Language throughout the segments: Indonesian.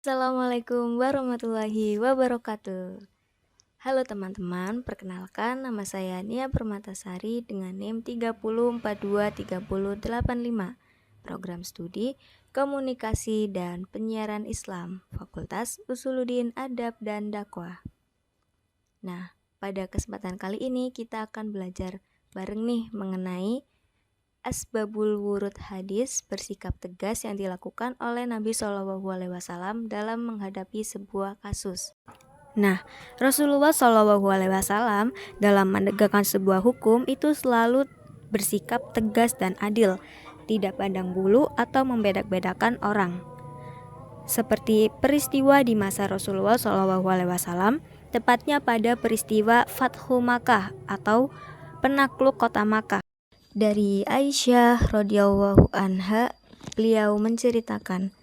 Assalamualaikum warahmatullahi wabarakatuh. Halo teman-teman, perkenalkan nama saya Nia Permatasari dengan NIM 30423085, Program Studi Komunikasi dan Penyiaran Islam, Fakultas Usuluddin Adab dan Dakwah. Nah, pada kesempatan kali ini kita akan belajar bareng nih mengenai asbabul wurud hadis, bersikap tegas yang dilakukan oleh Nabi Shallallahu Alaihi Wasallam dalam menghadapi sebuah kasus. Nah, Rasulullah Shallallahu Alaihi Wasallam dalam menegakkan sebuah hukum itu selalu bersikap tegas dan adil, tidak pandang bulu atau membedak-bedakan orang. Seperti peristiwa di masa Rasulullah Shallallahu Alaihi Wasallam, tepatnya pada peristiwa Fathu Makkah atau penakluk kota Makkah. Dari Aisyah radhiyallahu anha, beliau menceritakan,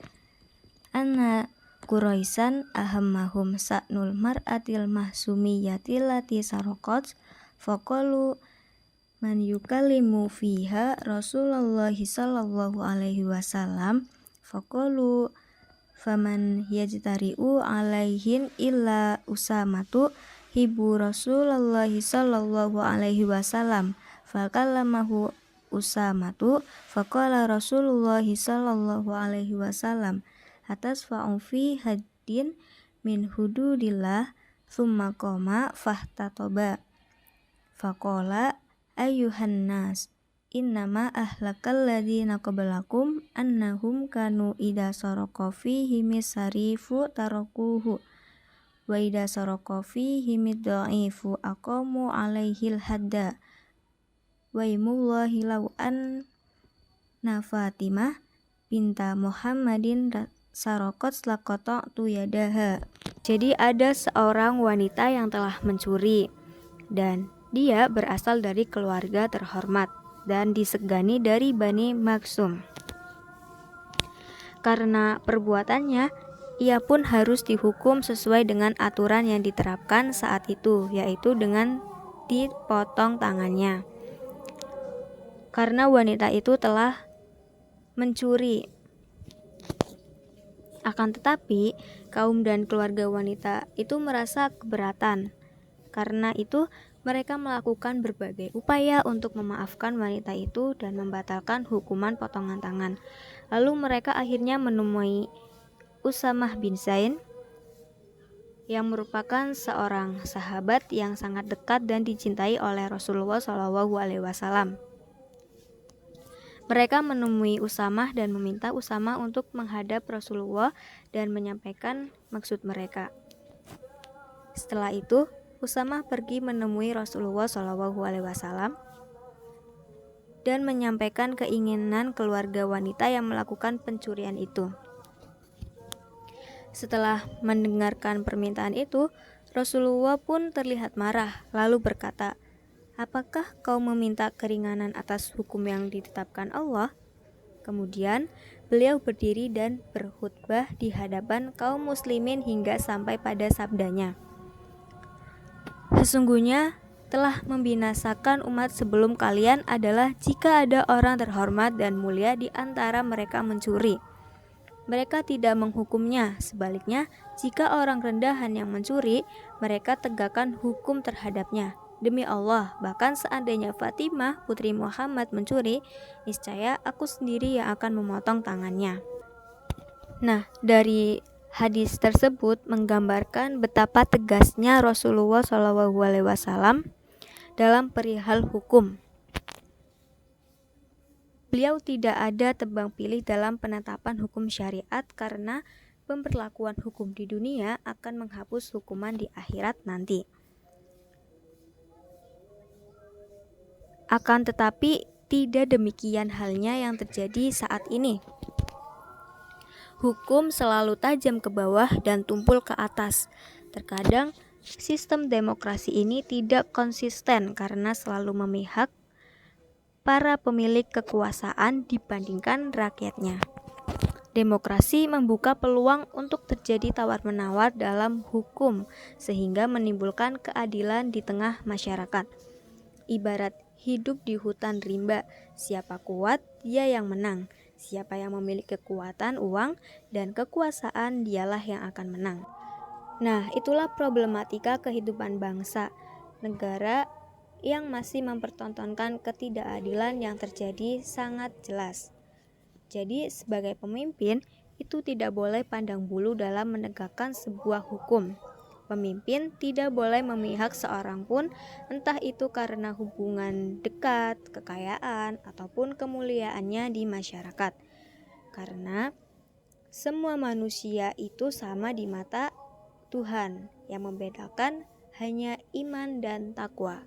anna Quraisan ahammahum sa'nul mar'atil mahsumiyati lati saraqat faqalu man yukallimu fiha Rasulullah sallallahu alaihi wasallam faqalu faman yajtari'u alaihin illa usamatu hibu Rasulullah sallallahu alaihi wasallam fakallamahu Usamatu faqala Rasulullah sallallahu alaihi wasallam atas fa'ufi haddin min hududillah thumma qoma fahtatoba faqala ayyuhan nas innama ahlakal ladina qablakum annahum kanu ida saraka fihi misarifu tarakuhu wa ida saraka fihi middaifu aqamu alaihil hadda waimullahi law an Fatimah binta Muhammadin sarokot tu yadaha. Jadi ada seorang wanita yang telah mencuri dan dia berasal dari keluarga terhormat dan disegani dari Bani Maksum. Karena perbuatannya, ia pun harus dihukum sesuai dengan aturan yang diterapkan saat itu, yaitu dengan dipotong tangannya. Karena wanita itu telah mencuri. Akan tetapi, kaum dan keluarga wanita itu merasa keberatan. Karena itu, mereka melakukan berbagai upaya untuk memaafkan wanita itu dan membatalkan hukuman potongan tangan. Lalu mereka akhirnya menemui Usamah bin Zain yang merupakan seorang sahabat yang sangat dekat dan dicintai oleh Rasulullah SAW. Mereka menemui Usamah dan meminta Usamah untuk menghadap Rasulullah dan menyampaikan maksud mereka. Setelah itu, Usamah pergi menemui Rasulullah SAW dan menyampaikan keinginan keluarga wanita yang melakukan pencurian itu. Setelah mendengarkan permintaan itu, Rasulullah pun terlihat marah, lalu berkata, apakah kau meminta keringanan atas hukum yang ditetapkan Allah? Kemudian beliau berdiri dan berkhutbah di hadapan kaum muslimin hingga sampai pada sabdanya, sesungguhnya telah membinasakan umat sebelum kalian adalah jika ada orang terhormat dan mulia di antara mereka mencuri. Mereka tidak menghukumnya, sebaliknya jika orang rendahan yang mencuri, mereka tegakkan hukum terhadapnya. Demi Allah, bahkan seandainya Fatimah putri Muhammad mencuri, niscaya aku sendiri yang akan memotong tangannya. Nah, dari hadis tersebut menggambarkan betapa tegasnya Rasulullah SAW dalam perihal hukum. Beliau tidak ada tebang pilih dalam penetapan hukum syariat karena pemberlakuan hukum di dunia akan menghapus hukuman di akhirat nanti. Akan tetapi tidak demikian halnya yang terjadi saat ini. Hukum selalu tajam ke bawah dan tumpul ke atas. Terkadang sistem demokrasi ini tidak konsisten karena selalu memihak para pemilik kekuasaan dibandingkan rakyatnya. Demokrasi membuka peluang untuk terjadi tawar-menawar dalam hukum sehingga menimbulkan keadilan di tengah masyarakat. Ibarat hidup di hutan rimba, siapa kuat dia yang menang. Siapa yang memiliki kekuatan, uang, dan kekuasaan, dialah yang akan menang. Nah, itulah problematika kehidupan bangsa, negara yang masih mempertontonkan ketidakadilan yang terjadi sangat jelas. Jadi, sebagai pemimpin, itu tidak boleh pandang bulu dalam menegakkan sebuah hukum. Pemimpin tidak boleh memihak seorang pun, entah itu karena hubungan dekat, kekayaan, ataupun kemuliaannya di masyarakat. Karena semua manusia itu sama di mata Tuhan, yang membedakan hanya iman dan takwa.